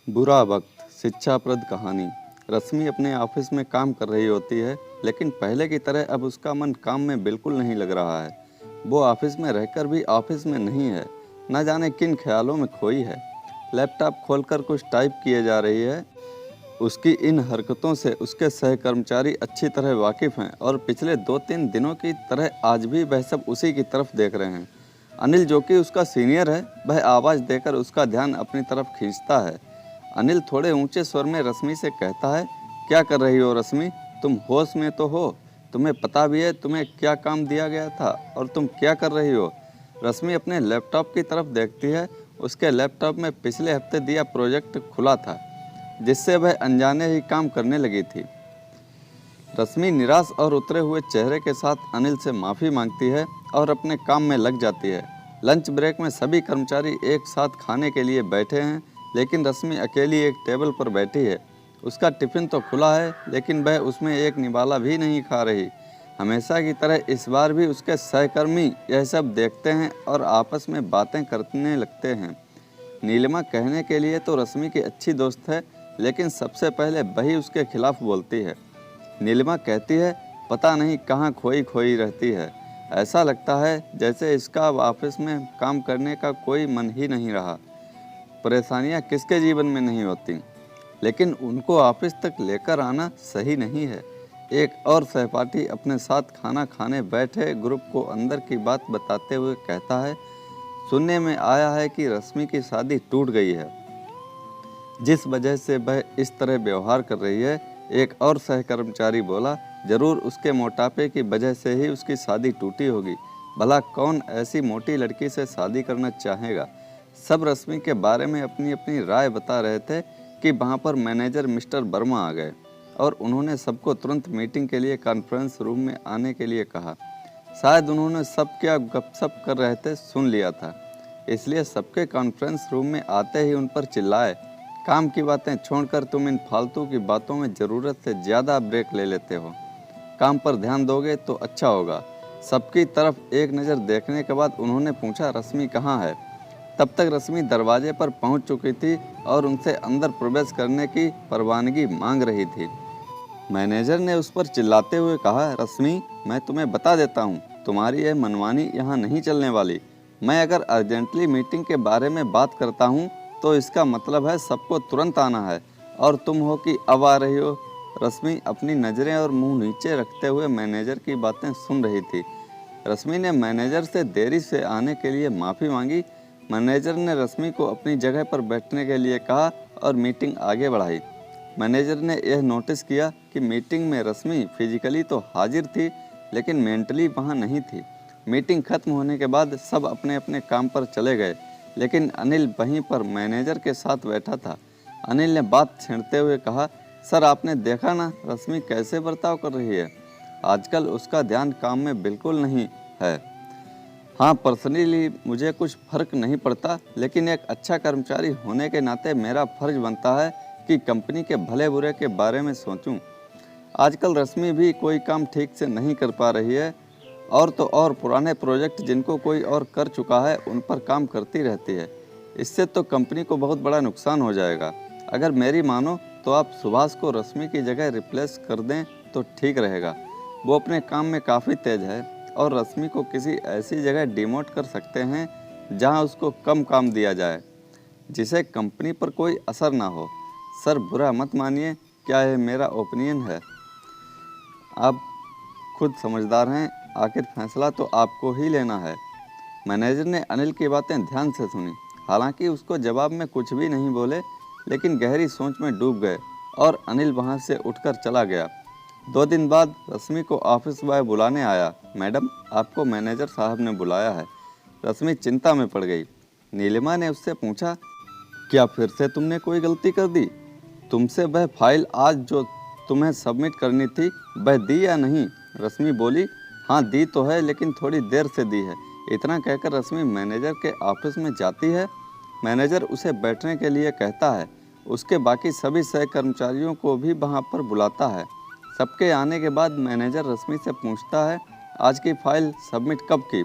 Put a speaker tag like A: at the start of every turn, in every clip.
A: बुरा वक्त शिक्षाप्रद कहानी। रश्मि अपने ऑफिस में काम कर रही होती है, लेकिन पहले की तरह अब उसका मन काम में बिल्कुल नहीं लग रहा है। वो ऑफिस में रहकर भी ऑफिस में नहीं है, न जाने किन ख्यालों में खोई है। लैपटॉप खोलकर कुछ टाइप किए जा रही है। उसकी इन हरकतों से उसके सहकर्मचारी अच्छी तरह वाकिफ़ हैं और पिछले 2-3 दिनों की तरह आज भी वह सब उसी की तरफ देख रहे हैं। अनिल, जो कि उसका सीनियर है, वह आवाज़ देकर उसका ध्यान अपनी तरफ खींचता है। अनिल थोड़े ऊंचे स्वर में रश्मि से कहता है, क्या कर रही हो रश्मि? तुम होश में तो हो? तुम्हें पता भी है तुम्हें क्या काम दिया गया था और तुम क्या कर रही हो? रश्मि अपने लैपटॉप की तरफ देखती है। उसके लैपटॉप में पिछले हफ्ते दिया प्रोजेक्ट खुला था, जिससे वह अनजाने ही काम करने लगी थी। रश्मि निराश और उतरे हुए चेहरे के साथ अनिल से माफ़ी मांगती है और अपने काम में लग जाती है। लंच ब्रेक में सभी कर्मचारी एक साथ खाने के लिए बैठे हैं, लेकिन रश्मि अकेली एक टेबल पर बैठी है। उसका टिफ़िन तो खुला है, लेकिन वह उसमें एक निवाला भी नहीं खा रही। हमेशा की तरह इस बार भी उसके सहकर्मी यह सब देखते हैं और आपस में बातें करने लगते हैं। नीलिमा कहने के लिए तो रश्मि की अच्छी दोस्त है, लेकिन सबसे पहले वही उसके खिलाफ बोलती है। नीलिमा कहती है, पता नहीं कहाँ खोई खोई रहती है। ऐसा लगता है जैसे इसका अब ऑफिस में काम करने का कोई मन ही नहीं रहा। परेशानियाँ किसके जीवन में नहीं होती, लेकिन उनको ऑफिस तक लेकर आना सही नहीं है। एक और सहपाठी अपने साथ खाना खाने बैठे ग्रुप को अंदर की बात बताते हुए कहता है, सुनने में आया है कि रश्मि की शादी टूट गई है। जिस वजह से वह इस तरह व्यवहार कर रही है। एक और सहकर्मचारी बोला, जरूर उसके मोटापे की वजह से ही उसकी शादी टूटी होगी। भला कौन ऐसी मोटी लड़की से शादी करना चाहेगा। सब रश्मि के बारे में अपनी अपनी राय बता रहे थे कि वहाँ पर मैनेजर मिस्टर वर्मा आ गए और उन्होंने सबको तुरंत मीटिंग के लिए कॉन्फ्रेंस रूम में आने के लिए कहा। शायद उन्होंने सब क्या गपशप कर रहे थे सुन लिया था, इसलिए सबके कॉन्फ्रेंस रूम में आते ही उन पर चिल्लाए, काम की बातें छोड़कर तुम इन फालतू की बातों में ज़रूरत से ज़्यादा ब्रेक ले लेते हो। काम पर ध्यान दोगे तो अच्छा होगा। सबकी तरफ एक नज़र देखने के बाद उन्होंने पूछा, रश्मि कहाँ है? तब तक रश्मि दरवाजे पर पहुंच चुकी थी और उनसे अंदर प्रवेश करने की परवानगी मांग रही थी। मैनेजर ने उस पर चिल्लाते हुए कहा, रश्मि, मैं तुम्हें बता देता हूँ, तुम्हारी यह मनमानी यहाँ नहीं चलने वाली। मैं अगर अर्जेंटली मीटिंग के बारे में बात करता हूँ तो इसका मतलब है सबको तुरंत आना है, और तुम हो कि अब आ रही हो। रश्मि अपनी नज़रें और मुंह नीचे रखते हुए मैनेजर की बातें सुन रही थी। रश्मि ने मैनेजर से देरी से आने के लिए माफ़ी मांगी। मैनेजर ने रश्मि को अपनी जगह पर बैठने के लिए कहा और मीटिंग आगे बढ़ाई। मैनेजर ने यह नोटिस किया कि मीटिंग में रश्मि फिजिकली तो हाजिर थी, लेकिन मेंटली वहाँ नहीं थी। मीटिंग खत्म होने के बाद सब अपने अपने काम पर चले गए, लेकिन अनिल वहीं पर मैनेजर के साथ बैठा था। अनिल ने बात छेड़ते हुए कहा, सर, आपने देखा ना रश्मि कैसे बर्ताव कर रही है। आजकल उसका ध्यान काम में बिल्कुल नहीं है। हाँ, पर्सनली मुझे कुछ फर्क नहीं पड़ता, लेकिन एक अच्छा कर्मचारी होने के नाते मेरा फर्ज बनता है कि कंपनी के भले बुरे के बारे में सोचूं। आजकल रश्मि भी कोई काम ठीक से नहीं कर पा रही है, और तो और पुराने प्रोजेक्ट जिनको कोई और कर चुका है उन पर काम करती रहती है। इससे तो कंपनी को बहुत बड़ा नुकसान हो जाएगा। अगर मेरी मानो तो आप सुभाष को रश्मि की जगह रिप्लेस कर दें तो ठीक रहेगा। वो अपने काम में काफ़ी तेज है और रश्मि को किसी ऐसी जगह डिमोट कर सकते हैं जहां उसको कम काम दिया जाए, जिसे कंपनी पर कोई असर ना हो। सर, बुरा मत मानिए, क्या यह मेरा ओपिनियन है। आप खुद समझदार हैं, आखिर फैसला तो आपको ही लेना है। मैनेजर ने अनिल की बातें ध्यान से सुनी। हालांकि उसको जवाब में कुछ भी नहीं बोले, लेकिन गहरी सोच में डूब गए और अनिल वहां से उठकर चला गया। 2 दिन बाद रश्मि को ऑफिस बॉय बुलाने आया। मैडम, आपको मैनेजर साहब ने बुलाया है। रश्मि चिंता में पड़ गई। नीलिमा ने उससे पूछा, क्या फिर से तुमने कोई गलती कर दी? तुमसे वह फाइल आज जो तुम्हें सबमिट करनी थी वह दी या नहीं? रश्मि बोली, हाँ दी तो है, लेकिन थोड़ी देर से दी है। इतना कहकर रश्मि मैनेजर के ऑफिस में जाती है। मैनेजर उसे बैठने के लिए कहता है। उसके बाकी सभी सहकर्मचारियों को भी वहाँ पर बुलाता है। सबके आने के बाद मैनेजर रश्मि से पूछता है, आज की फाइल सबमिट कब की?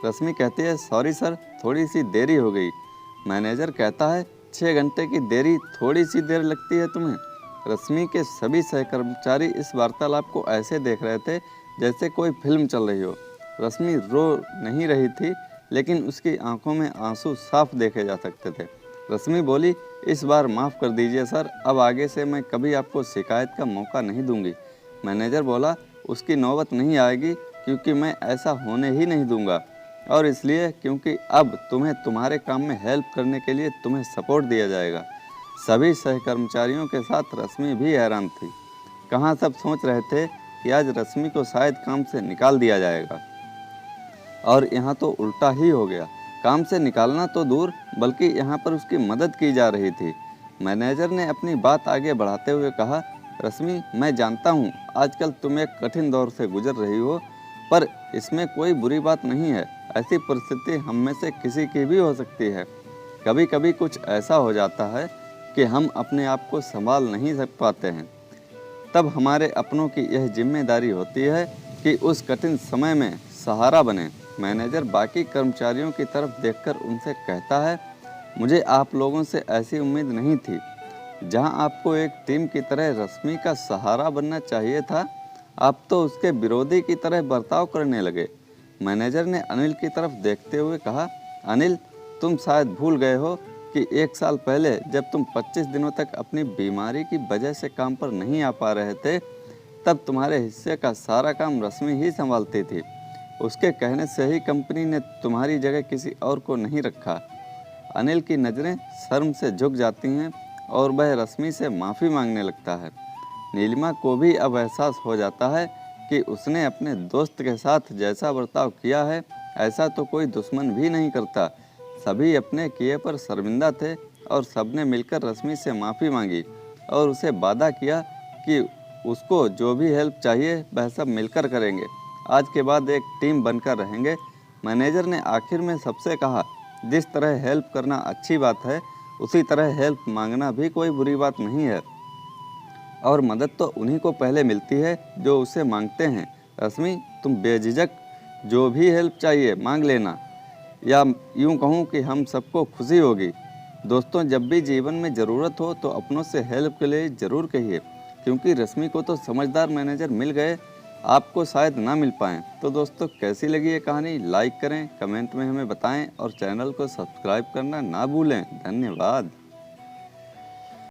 A: रश्मि कहती है, सॉरी सर, थोड़ी सी देरी हो गई। मैनेजर कहता है, 6 घंटे की देरी थोड़ी सी देर लगती है तुम्हें? रश्मि के सभी सहकर्मचारी इस वार्तालाप को ऐसे देख रहे थे जैसे कोई फिल्म चल रही हो। रश्मि रो नहीं रही थी, लेकिन उसकी आंखों में आंसू साफ देखे जा सकते थे। रश्मि बोली, इस बार माफ़ कर दीजिए सर, अब आगे से मैं कभी आपको शिकायत का मौका नहीं दूंगी। मैनेजर बोला, उसकी नौबत नहीं आएगी, क्योंकि मैं ऐसा होने ही नहीं दूंगा, और इसलिए क्योंकि अब तुम्हें तुम्हारे काम में हेल्प करने के लिए तुम्हें सपोर्ट दिया जाएगा। सभी सहकर्मचारियों के साथ रश्मि भी हैरान थी। कहाँ सब सोच रहे थे कि आज रश्मि को शायद काम से निकाल दिया जाएगा, और यहाँ तो उल्टा ही हो गया। काम से निकालना तो दूर, बल्कि यहाँ पर उसकी मदद की जा रही थी। मैनेजर ने अपनी बात आगे बढ़ाते हुए कहा, रश्मि, मैं जानता हूँ आजकल तुम एक कठिन दौर से गुजर रही हो, पर इसमें कोई बुरी बात नहीं है। ऐसी परिस्थिति हम में से किसी की भी हो सकती है। कभी कभी कुछ ऐसा हो जाता है कि हम अपने आप को संभाल नहीं पाते हैं। तब हमारे अपनों की यह जिम्मेदारी होती है कि उस कठिन समय में सहारा बने। मैनेजर बाकी कर्मचारियों की तरफ देखकर उनसे कहता है, मुझे आप लोगों से ऐसी उम्मीद नहीं थी। जहां आपको एक टीम की तरह रश्मि का सहारा बनना चाहिए था, आप तो उसके विरोधी की तरह बर्ताव करने लगे। मैनेजर ने अनिल की तरफ देखते हुए कहा, अनिल, तुम शायद भूल गए हो कि 1 साल पहले जब तुम 25 दिनों तक अपनी बीमारी की वजह से काम पर नहीं आ पा रहे थे, तब तुम्हारे हिस्से का सारा काम रश्मि ही संभालती थी। उसके कहने से ही कंपनी ने तुम्हारी जगह किसी और को नहीं रखा। अनिल की नज़रें शर्म से झुक जाती हैं और वह रश्मि से माफ़ी मांगने लगता है। नीलिमा को भी अब एहसास हो जाता है कि उसने अपने दोस्त के साथ जैसा बर्ताव किया है, ऐसा तो कोई दुश्मन भी नहीं करता। सभी अपने किए पर शर्मिंदा थे और सबने मिलकर रश्मि से माफ़ी मांगी और उसे वादा किया कि उसको जो भी हेल्प चाहिए वह सब मिलकर करेंगे। आज के बाद एक टीम बनकर रहेंगे। मैनेजर ने आखिर में सबसे कहा, जिस तरह हेल्प करना अच्छी बात है, उसी तरह हेल्प मांगना भी कोई बुरी बात नहीं है, और मदद तो उन्हीं को पहले मिलती है जो उसे मांगते हैं। रश्मि, तुम बेझिझक जो भी हेल्प चाहिए मांग लेना, या यूं कहूं कि हम सबको खुशी होगी। दोस्तों, जब भी जीवन में ज़रूरत हो तो अपनों से हेल्प के लिए ज़रूर कहिए, क्योंकि रश्मि को तो समझदार मैनेजर मिल गए, आपको शायद ना मिल पाएँ। तो दोस्तों, कैसी लगी ये कहानी? लाइक करें, कमेंट में हमें बताएं और चैनल को सब्सक्राइब करना ना भूलें। धन्यवाद।